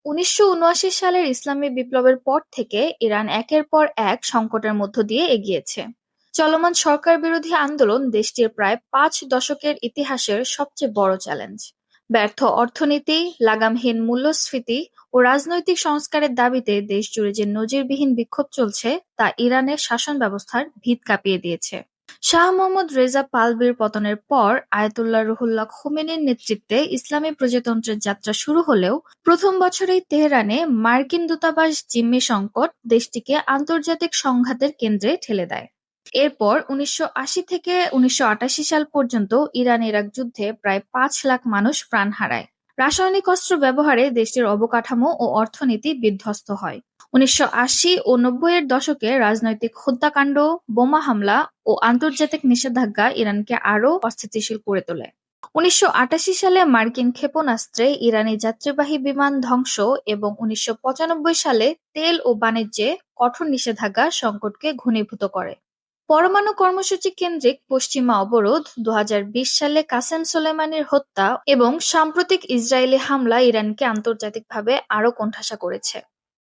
১৯৭৯ সালের ইসলামী বিপ্লবের পর থেকে ইরান একের পর এক সংকটের মধ্য দিয়ে এগিয়েছে। চলমান সরকার-বিরোধী আন্দোলন দেশটির প্রায় ৫ দশকের ইতিহাসের সবচেয়ে বড় চ্যালেঞ্জ। ব্যর্থ অর্থনীতি, লাগামহীন মূল্যস্ফীতি ও রাজনৈতিক সংস্কারের দাবিতে দেশজুড়ে যে নজিরবিহীন বিক্ষোভ চলছে তা ইরানের শাসন ব্যবস্থার ভিত কাঁপিয়ে দিয়েছে। শাহ মোহাম্মদ রেজা পাহলভির পতনের পর আয়াতুল্লাহ রুহুল্লাহ খোমেনির নেতৃত্বে ইসলামী প্রজাতন্ত্রের যাত্রা শুরু হলেও প্রথম বছরেই তেহরানে মার্কিন দূতাবাস জিম্মি সংকট দেশটিকে আন্তর্জাতিক সংঘাতের কেন্দ্রে ঠেলে দেয়। এরপর ১৯৮০ থেকে ১৯৮৮ সাল পর্যন্ত ইরান-ইরাক যুদ্ধে প্রায় ৫ লাখ মানুষ প্রাণ হারায়। রাসায়নিক অস্ত্র ব্যবহারে দেশটির অবকাঠামো ও অর্থনীতি বিধ্বস্ত হয়। ১৯৮০ ও ৯০-এর দশকে রাজনৈতিক হত্যাকাণ্ড, বোমা হামলা ও আন্তর্জাতিক নিষেধাজ্ঞা ইরানকে আরও অস্থিতিশীল করে তোলে। ১৯৮৮ সালে মার্কিন ক্ষেপণাস্ত্রে ইরানি যাত্রীবাহী বিমান ধ্বংস এবং ১৯৯৫ সালে তেল ও বাণিজ্যে কঠোর নিষেধাজ্ঞা সংকটকে ঘনীভূত করে। পরমাণু কর্মসূচি কেন্দ্রিক পশ্চিমা অবরোধ, ২০২০ সালে কাসেম সোলেমানির হত্যা এবং সাম্প্রতিক ইসরায়েলি হামলা ইরানকে আন্তর্জাতিকভাবে আরও কোণঠাসা করেছে।